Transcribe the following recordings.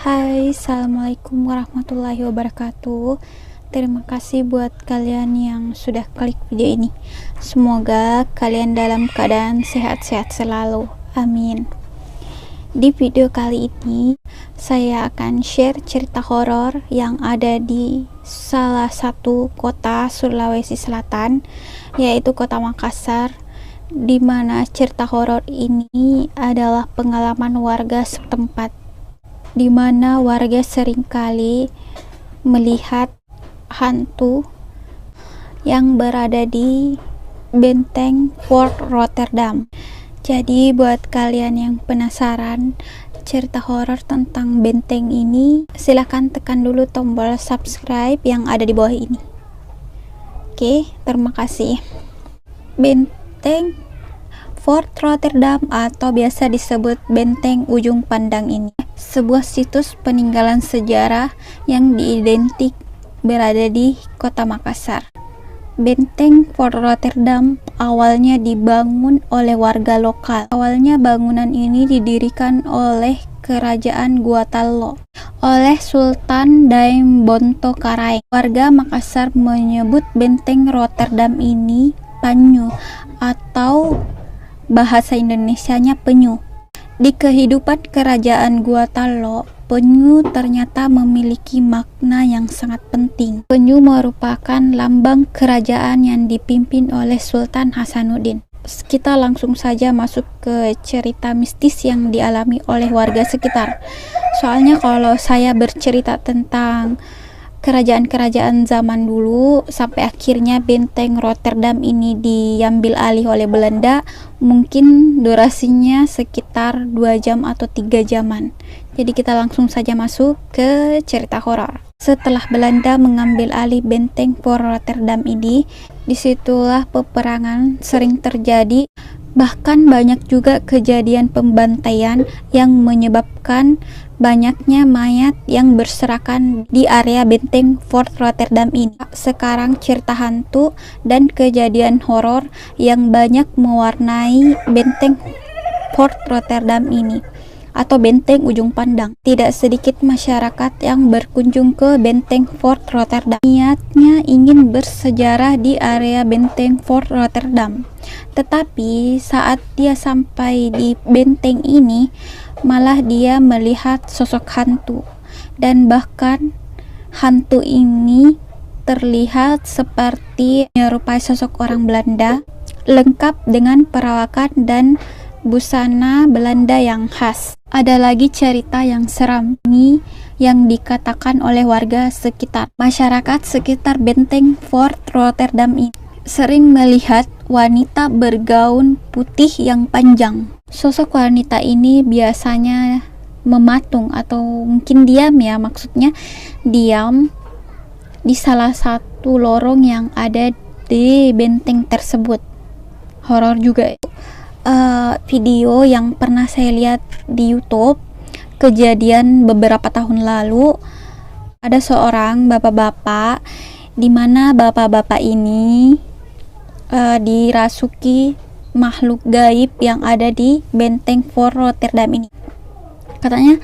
Hai, assalamualaikum warahmatullahi wabarakatuh. Terima kasih buat kalian yang sudah klik video ini. Semoga kalian dalam keadaan sehat-sehat selalu. Amin. Di video kali ini, saya akan share cerita horor yang ada di salah satu kota Sulawesi Selatan, yaitu Kota Makassar, di mana cerita horor ini adalah pengalaman warga setempat, di mana warga seringkali melihat hantu yang berada di benteng Fort Rotterdam. Jadi buat kalian yang penasaran cerita horor tentang benteng ini, silahkan tekan dulu tombol subscribe yang ada di bawah ini. Oke, terima kasih. Benteng Fort Rotterdam atau biasa disebut Benteng Ujung Pandang ini sebuah situs peninggalan sejarah yang diidentik berada di Kota Makassar. Benteng Fort Rotterdam awalnya dibangun oleh warga lokal. Awalnya bangunan ini didirikan oleh Kerajaan Guatalo oleh Sultan Daeng Bonto Karaeng. Warga Makassar menyebut Benteng Rotterdam ini Panyu atau bahasa Indonesianya penyu. Di kehidupan Kerajaan Guatalo, penyu ternyata memiliki makna yang sangat penting. Penyu merupakan lambang kerajaan yang dipimpin oleh Sultan Hasanuddin. Kita langsung saja masuk ke cerita mistis yang dialami oleh warga sekitar. Soalnya kalau saya bercerita tentang kerajaan-kerajaan zaman dulu sampai akhirnya benteng Rotterdam ini diambil alih oleh Belanda, mungkin durasinya sekitar 2 jam atau 3 jaman. Jadi kita langsung saja masuk ke cerita horor. Setelah Belanda mengambil alih benteng Fort Rotterdam ini, disitulah peperangan sering terjadi. Bahkan banyak juga kejadian pembantaian yang menyebabkan banyaknya mayat yang berserakan di area benteng Fort Rotterdam ini. Sekarang cerita hantu dan kejadian horor yang banyak mewarnai benteng Fort Rotterdam ini atau Benteng Ujung Pandang. Tidak sedikit masyarakat yang berkunjung ke Benteng Fort Rotterdam. Niatnya ingin bersejarah di area Benteng Fort Rotterdam. Tetapi saat dia sampai di benteng ini, malah dia melihat sosok hantu. Dan bahkan hantu ini terlihat seperti menyerupai sosok orang Belanda, lengkap dengan perawakan dan busana Belanda yang khas. Ada lagi cerita yang seram ini yang dikatakan oleh warga sekitar. Masyarakat sekitar benteng Fort Rotterdam ini sering melihat wanita bergaun putih yang panjang. Sosok wanita ini biasanya mematung atau mungkin diam ya, maksudnya diam di salah satu lorong yang ada di benteng tersebut. Horor juga. Video yang pernah saya lihat di YouTube, kejadian beberapa tahun lalu, ada seorang bapak-bapak di mana bapak-bapak ini dirasuki makhluk gaib yang ada di benteng Fort Rotterdam ini. Katanya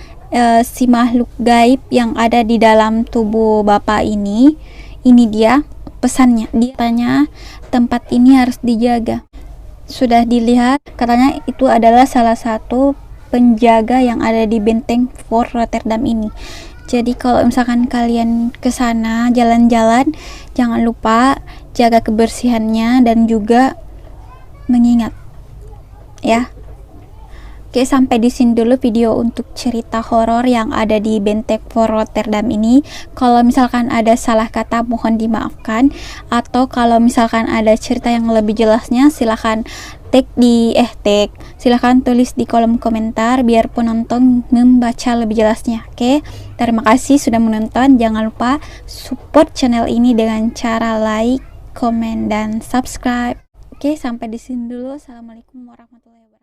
si makhluk gaib yang ada di dalam tubuh bapak ini dia pesannya. Dia tanya tempat ini harus dijaga. Sudah dilihat, katanya itu adalah salah satu penjaga yang ada di benteng Fort Rotterdam ini. Jadi kalau misalkan kalian ke sana jalan-jalan, jangan lupa jaga kebersihannya dan juga mengingat ya. Oke, sampai di sini dulu video untuk cerita horor yang ada di Benteng Fort Rotterdam ini. Kalau misalkan ada salah kata mohon dimaafkan, atau kalau misalkan ada cerita yang lebih jelasnya silahkan silahkan tulis di kolom komentar biar penonton membaca lebih jelasnya. Oke, terima kasih sudah menonton. Jangan lupa support channel ini dengan cara like, komen, dan subscribe. Oke, sampai di sini dulu. Assalamualaikum warahmatullahi wabarakatuh.